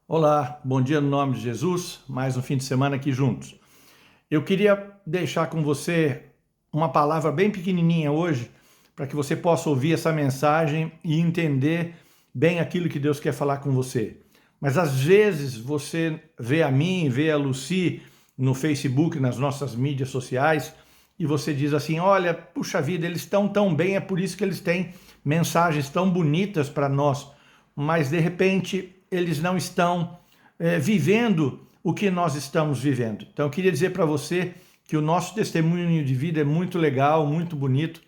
Olá, bom dia no nome de Jesus, mais um fim de semana aqui juntos. Eu queria deixar com você uma palavra bem pequenininha hoje, para que você possa ouvir essa mensagem e entender bem aquilo que Deus quer falar com você. Mas às vezes você vê a mim, vê a Lucy no Facebook, nas nossas mídias sociais, e você diz assim, olha, puxa vida, eles estão tão bem, é por isso que eles têm mensagens tão bonitas para nós, mas de repente eles não estão vivendo o que nós estamos vivendo. Então eu queria dizer para você que o nosso testemunho de vida é muito legal, muito bonito,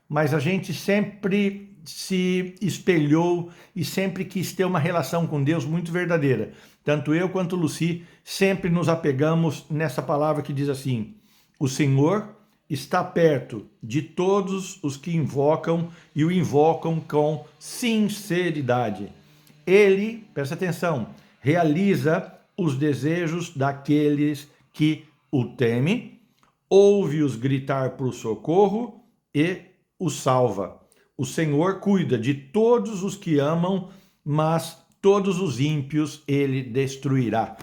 mas a gente sempre se espelhou e sempre quis ter uma relação com Deus muito verdadeira. Tanto eu quanto Lucy sempre nos apegamos nessa palavra que diz assim: o Senhor está perto de todos os que invocam e o invocam com sinceridade. Ele, presta atenção, realiza os desejos daqueles que o temem, ouve-os gritar por socorro e os salva. O Senhor cuida de todos os que amam, mas todos os ímpios ele destruirá.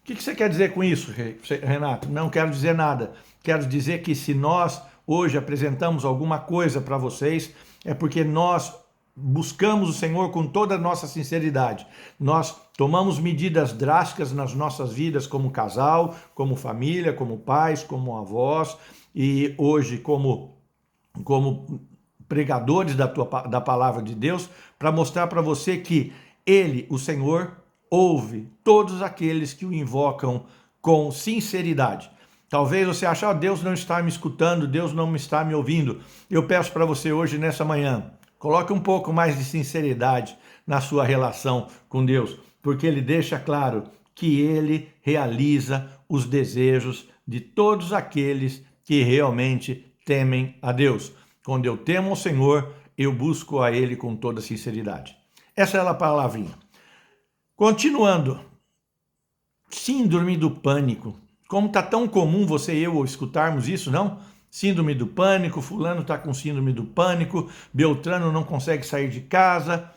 O que você quer dizer com isso, Renato? Não quero dizer nada. Quero dizer que se nós hoje apresentamos alguma coisa para vocês, é porque nós buscamos o Senhor com toda a nossa sinceridade. Nós tomamos medidas drásticas nas nossas vidas como casal, como família, como pais, como avós e hoje como pregadores da palavra de Deus, para mostrar para você que Ele, o Senhor, ouve todos aqueles que o invocam com sinceridade. Talvez você ache, Deus não está me escutando, Deus não está me ouvindo. Eu peço para você hoje, nessa manhã, coloque um pouco mais de sinceridade na sua relação com Deus, porque Ele deixa claro que Ele realiza os desejos de todos aqueles que realmente temem a Deus. Quando eu temo ao Senhor, eu busco a Ele com toda sinceridade. Essa é a palavrinha. Continuando, síndrome do pânico. Como está tão comum você e eu escutarmos isso, não? Síndrome do pânico, fulano está com síndrome do pânico, Beltrano não consegue sair de casa.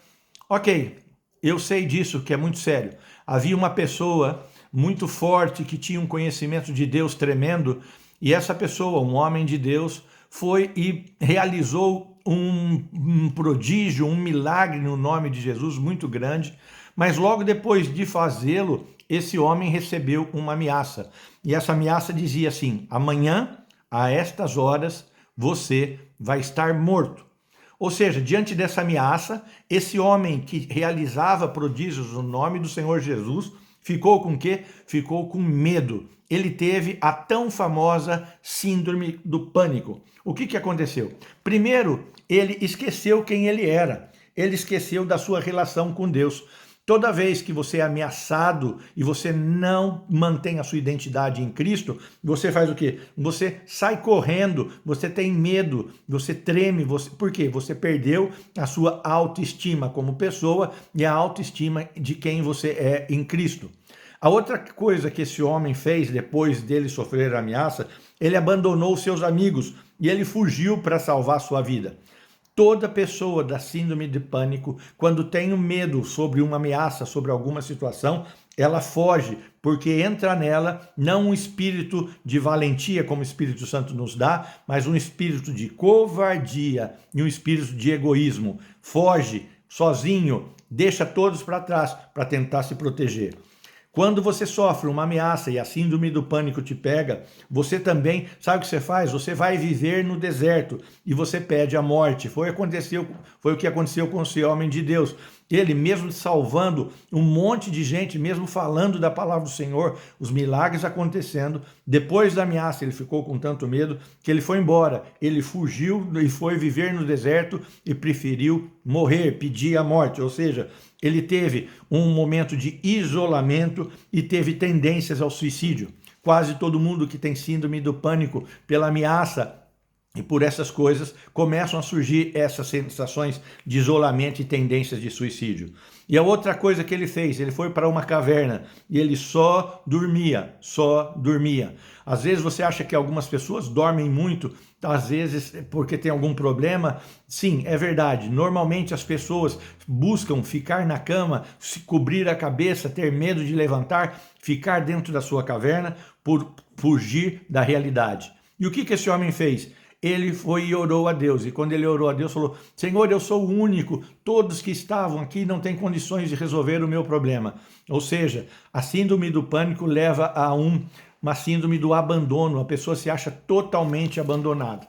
Ok, eu sei disso, que é muito sério. Havia uma pessoa muito forte que tinha um conhecimento de Deus tremendo, e essa pessoa, um homem de Deus, foi e realizou um prodígio, um milagre no nome de Jesus muito grande, mas logo depois de fazê-lo, esse homem recebeu uma ameaça. E essa ameaça dizia assim: amanhã, a estas horas, você vai estar morto. Ou seja, diante dessa ameaça, esse homem que realizava prodígios no nome do Senhor Jesus, ficou com o quê? Ficou com medo. Ele teve a tão famosa síndrome do pânico. O que aconteceu? Primeiro, ele esqueceu quem ele era. Ele esqueceu da sua relação com Deus. Toda vez que você é ameaçado e você não mantém a sua identidade em Cristo, você faz o quê? Você sai correndo, você tem medo, você treme. Por quê? Você perdeu a sua autoestima como pessoa e a autoestima de quem você é em Cristo. A outra coisa que esse homem fez depois dele sofrer a ameaça, ele abandonou seus amigos e ele fugiu para salvar sua vida. Toda pessoa da síndrome de pânico, quando tem um medo sobre uma ameaça, sobre alguma situação, ela foge, porque entra nela não um espírito de valentia, como o Espírito Santo nos dá, mas um espírito de covardia e um espírito de egoísmo. Foge sozinho, deixa todos para trás para tentar se proteger. Quando você sofre uma ameaça e a síndrome do pânico te pega, você também, sabe o que você faz? Você vai viver no deserto e você pede a morte. Foi o que aconteceu com esse homem de Deus. Ele, mesmo salvando um monte de gente, mesmo falando da palavra do Senhor, os milagres acontecendo, depois da ameaça ele ficou com tanto medo que ele foi embora. Ele fugiu e foi viver no deserto e preferiu morrer, pedir a morte. Ou seja, ele teve um momento de isolamento e teve tendências ao suicídio. Quase todo mundo que tem síndrome do pânico pela ameaça E por essas coisas começam a surgir essas sensações de isolamento e tendências de suicídio. E a outra coisa que ele fez, ele foi para uma caverna e ele só dormia, só dormia. Às vezes você acha que algumas pessoas dormem muito, às vezes porque tem algum problema. Sim, é verdade. Normalmente as pessoas buscam ficar na cama, se cobrir a cabeça, ter medo de levantar, ficar dentro da sua caverna por fugir da realidade. E o que esse homem fez? Ele foi e orou a Deus, e quando ele orou a Deus, falou: Senhor, eu sou o único, todos que estavam aqui não têm condições de resolver o meu problema. Ou seja, a síndrome do pânico leva a uma síndrome do abandono, a pessoa se acha totalmente abandonada.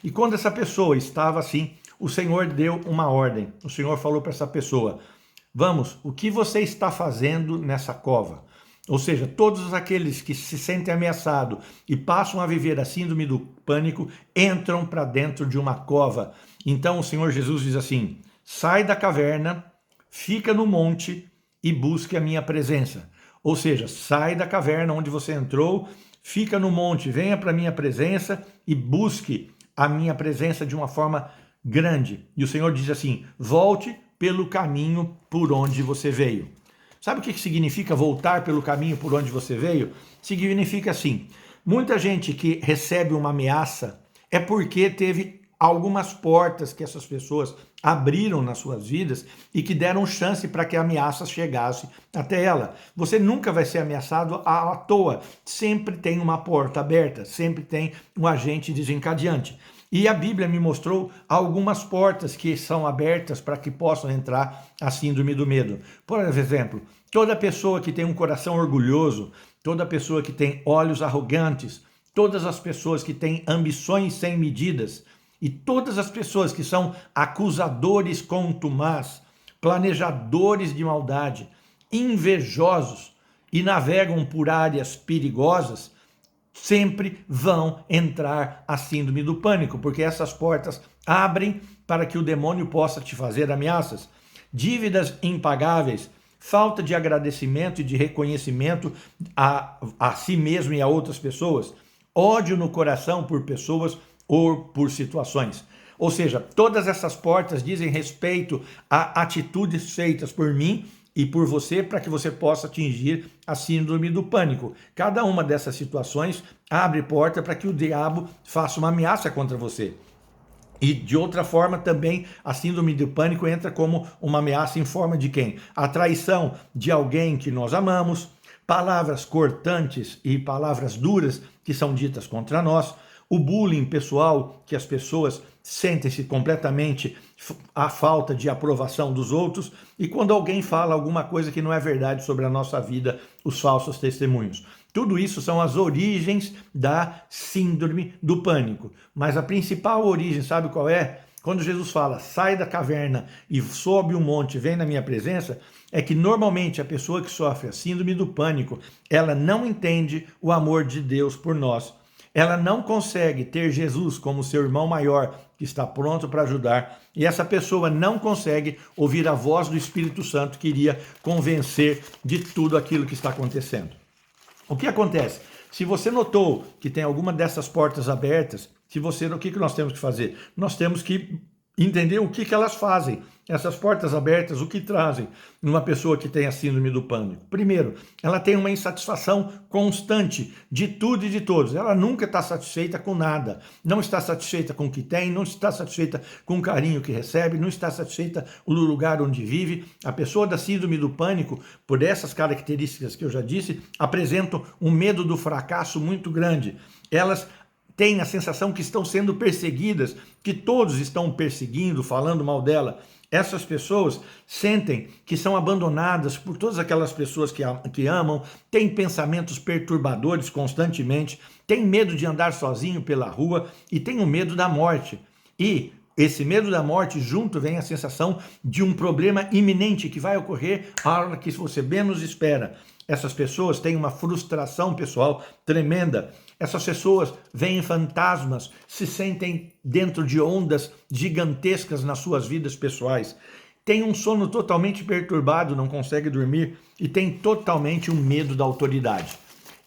E quando essa pessoa estava assim, o Senhor deu uma ordem, o Senhor falou para essa pessoa: vamos, o que você está fazendo nessa cova? Ou seja, todos aqueles que se sentem ameaçados e passam a viver a síndrome do pânico entram para dentro de uma cova. Então o Senhor Jesus diz assim: sai da caverna, fica no monte e busque a minha presença. Ou seja, sai da caverna onde você entrou, fica no monte, venha para a minha presença e busque a minha presença de uma forma grande. E o Senhor diz assim: volte pelo caminho por onde você veio. Sabe o que significa voltar pelo caminho por onde você veio? Significa assim: muita gente que recebe uma ameaça é porque teve algumas portas que essas pessoas abriram nas suas vidas e que deram chance para que a ameaça chegasse até ela. Você nunca vai ser ameaçado à toa. Sempre tem uma porta aberta, sempre tem um agente desencadeante. E a Bíblia me mostrou algumas portas que são abertas para que possam entrar a síndrome do medo. Por exemplo, toda pessoa que tem um coração orgulhoso, toda pessoa que tem olhos arrogantes, todas as pessoas que têm ambições sem medidas e todas as pessoas que são acusadores contumaz, planejadores de maldade, invejosos e navegam por áreas perigosas, sempre vão entrar a síndrome do pânico, porque essas portas abrem para que o demônio possa te fazer ameaças. Dívidas impagáveis, falta de agradecimento e de reconhecimento a si mesmo e a outras pessoas, ódio no coração por pessoas ou por situações. Ou seja, todas essas portas dizem respeito a atitudes feitas por mim e por você para que você possa atingir a síndrome do pânico. Cada uma dessas situações abre porta para que o diabo faça uma ameaça contra você. E de outra forma também a síndrome do pânico entra como uma ameaça em forma de quem? A traição de alguém que nós amamos, palavras cortantes e palavras duras que são ditas contra nós, o bullying pessoal, que as pessoas sentem-se completamente à falta de aprovação dos outros, e quando alguém fala alguma coisa que não é verdade sobre a nossa vida, os falsos testemunhos. Tudo isso são as origens da síndrome do pânico. Mas a principal origem, sabe qual é? Quando Jesus fala, sai da caverna e sobe o monte, vem na minha presença, é que normalmente a pessoa que sofre a síndrome do pânico, ela não entende o amor de Deus por nós. Ela não consegue ter Jesus como seu irmão maior, que está pronto para ajudar, e essa pessoa não consegue ouvir a voz do Espírito Santo que iria convencer de tudo aquilo que está acontecendo. O que acontece? Se você notou que tem alguma dessas portas abertas, o que nós temos que fazer? Nós temos que entender o que elas fazem. Essas portas abertas, o que trazem numa pessoa que tem a síndrome do pânico? Primeiro, ela tem uma insatisfação constante de tudo e de todos. Ela nunca está satisfeita com nada. Não está satisfeita com o que tem, não está satisfeita com o carinho que recebe, não está satisfeita no lugar onde vive. A pessoa da síndrome do pânico, por essas características que eu já disse, apresentam um medo do fracasso muito grande. Elas têm a sensação que estão sendo perseguidas, que todos estão perseguindo, falando mal dela. Essas pessoas sentem que são abandonadas por todas aquelas pessoas que amam, têm pensamentos perturbadores constantemente, têm medo de andar sozinho pela rua e têm o medo da morte. E esse medo da morte junto vem a sensação de um problema iminente que vai ocorrer a hora que você menos espera. Essas pessoas têm uma frustração pessoal tremenda. Essas pessoas veem fantasmas, se sentem dentro de ondas gigantescas nas suas vidas pessoais. Tem um sono totalmente perturbado, não consegue dormir e tem totalmente um medo da autoridade.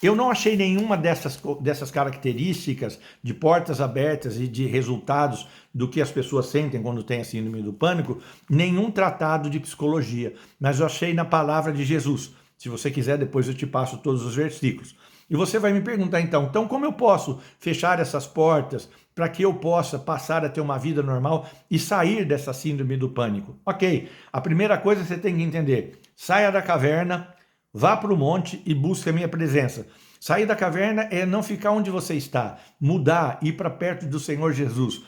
Eu não achei nenhuma dessas características de portas abertas e de resultados do que as pessoas sentem quando têm a síndrome do pânico, nenhum tratado de psicologia, mas eu achei na palavra de Jesus. Se você quiser, depois eu te passo todos os versículos. E você vai me perguntar então como eu posso fechar essas portas para que eu possa passar a ter uma vida normal e sair dessa síndrome do pânico? Ok, a primeira coisa você tem que entender, saia da caverna, vá para o monte e busque a minha presença. Sair da caverna é não ficar onde você está, mudar, ir para perto do Senhor Jesus.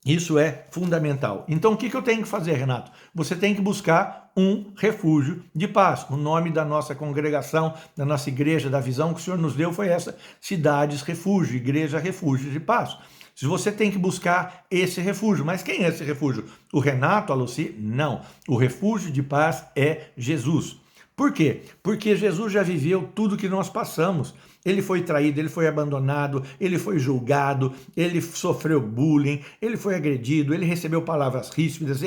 Isso é fundamental. Então, o que eu tenho que fazer, Renato? Você tem que buscar um refúgio de paz. O nome da nossa congregação, da nossa igreja, da visão que o Senhor nos deu foi essa: Cidades Refúgio, Igreja Refúgio de Paz. Se você tem que buscar esse refúgio, mas quem é esse refúgio? O Renato, a Lucy? Não. O refúgio de paz é Jesus. Por quê? Porque Jesus já viveu tudo que nós passamos. Ele foi traído, ele foi abandonado, ele foi julgado, ele sofreu bullying, ele foi agredido, ele recebeu palavras ríspidas,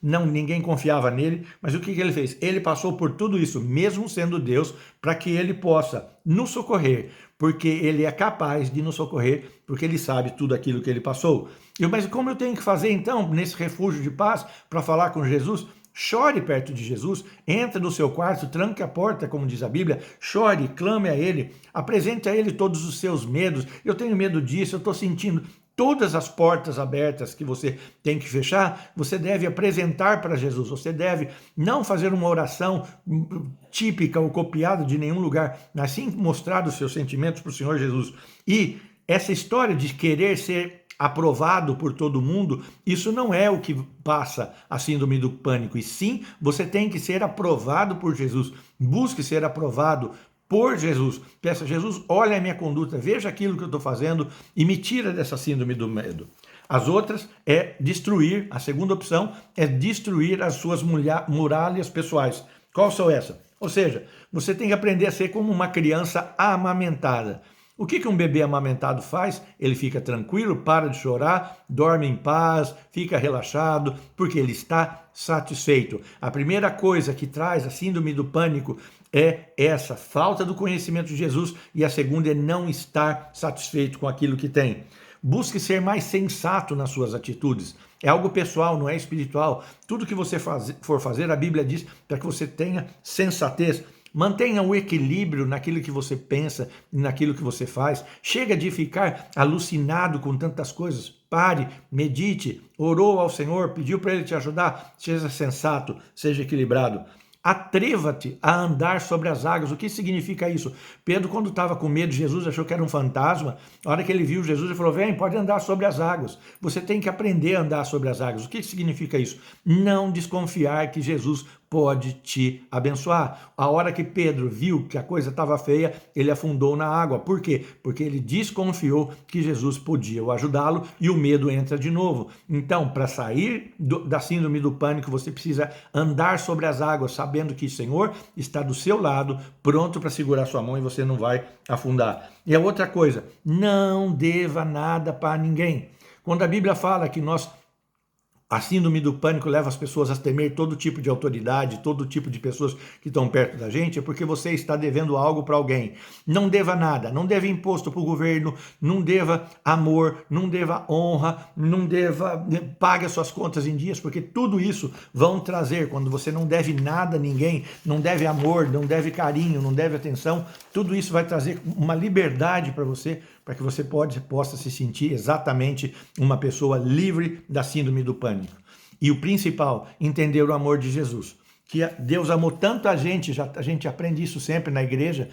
ninguém confiava nele, mas o que ele fez? Ele passou por tudo isso, mesmo sendo Deus, para que ele possa nos socorrer, porque ele é capaz de nos socorrer, porque ele sabe tudo aquilo que ele passou. Mas como eu tenho que fazer então, nesse refúgio de paz, para falar com Jesus? Chore perto de Jesus, entre no seu quarto, tranque a porta, como diz a Bíblia, chore, clame a Ele, apresente a Ele todos os seus medos. Eu tenho medo disso, eu estou sentindo. Todas as portas abertas que você tem que fechar, você deve apresentar para Jesus. Você deve não fazer uma oração típica ou copiada de nenhum lugar, mas sim mostrar os seus sentimentos para o Senhor Jesus. E essa história de querer ser aprovado por todo mundo, isso não é o que passa a síndrome do pânico, e sim, você tem que ser aprovado por Jesus. Busque ser aprovado por Jesus. Peça a Jesus, olha a minha conduta, veja aquilo que eu estou fazendo e me tira dessa síndrome do medo. As outras é destruir, a segunda opção é destruir as suas muralhas pessoais. Qual são essas? Ou seja, você tem que aprender a ser como uma criança amamentada. O que um bebê amamentado faz? Ele fica tranquilo, para de chorar, dorme em paz, fica relaxado, porque ele está satisfeito. A primeira coisa que traz a síndrome do pânico é essa falta do conhecimento de Jesus, e a segunda é não estar satisfeito com aquilo que tem. Busque ser mais sensato nas suas atitudes. É algo pessoal, não é espiritual. Tudo que você for fazer, a Bíblia diz para que você tenha sensatez. Mantenha o equilíbrio naquilo que você pensa e naquilo que você faz. Chega de ficar alucinado com tantas coisas. Pare, medite, orou ao Senhor, pediu para Ele te ajudar. Seja sensato, seja equilibrado. Atreva-te a andar sobre as águas. O que significa isso? Pedro, quando estava com medo de Jesus, achou que era um fantasma. Na hora que ele viu Jesus, ele falou: vem, pode andar sobre as águas. Você tem que aprender a andar sobre as águas. O que significa isso? Não desconfiar que Jesus pode te abençoar. A hora que Pedro viu que a coisa estava feia, ele afundou na água. Por quê? Porque ele desconfiou que Jesus podia ajudá-lo e o medo entra de novo. Então, para sair da síndrome do pânico, você precisa andar sobre as águas, sabendo que o Senhor está do seu lado, pronto para segurar sua mão e você não vai afundar. E a outra coisa, não deva nada para ninguém. Quando a Bíblia fala que a síndrome do pânico leva as pessoas a temer todo tipo de autoridade, todo tipo de pessoas que estão perto da gente, é porque você está devendo algo para alguém. Não deva nada, não deva imposto para o governo, não deva amor, não deva honra, não deva, pague as suas contas em dias, porque tudo isso vão trazer, quando você não deve nada a ninguém, não deve amor, não deve carinho, não deve atenção, tudo isso vai trazer uma liberdade para você, para que você possa se sentir exatamente uma pessoa livre da síndrome do pânico. E o principal, entender o amor de Jesus. Que Deus amou tanto a gente aprende isso sempre na igreja,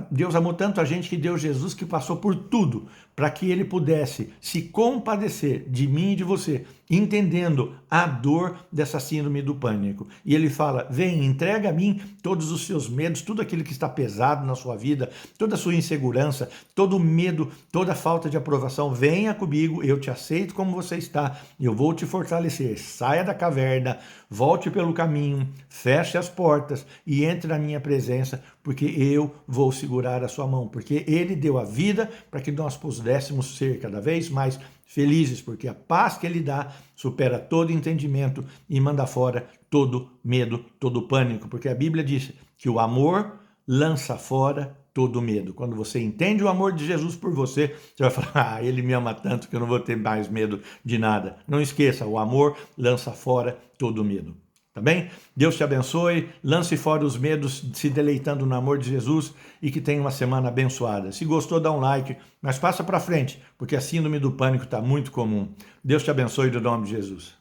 Deus amou tanto a gente que deu Jesus, que passou por tudo, para que ele pudesse se compadecer de mim e de você, entendendo a dor dessa síndrome do pânico. E ele fala: vem, entrega a mim todos os seus medos, tudo aquilo que está pesado na sua vida, toda a sua insegurança, todo o medo, toda a falta de aprovação. Venha comigo, eu te aceito como você está, eu vou te fortalecer. Saia da caverna, volte pelo caminho, feche as portas e entre na minha presença, porque eu vou segurar a sua mão, porque ele deu a vida para que nós pudéssemos ser cada vez mais felizes, porque a paz que ele dá supera todo entendimento e manda fora todo medo, todo pânico, porque a Bíblia diz que o amor lança fora todo medo. Quando você entende o amor de Jesus por você, você vai falar, ele me ama tanto que eu não vou ter mais medo de nada. Não esqueça, o amor lança fora todo medo. Tá bem? Deus te abençoe, lance fora os medos, se deleitando no amor de Jesus e que tenha uma semana abençoada. Se gostou, dá um like, mas passa para frente, porque a síndrome do pânico está muito comum. Deus te abençoe no nome de Jesus.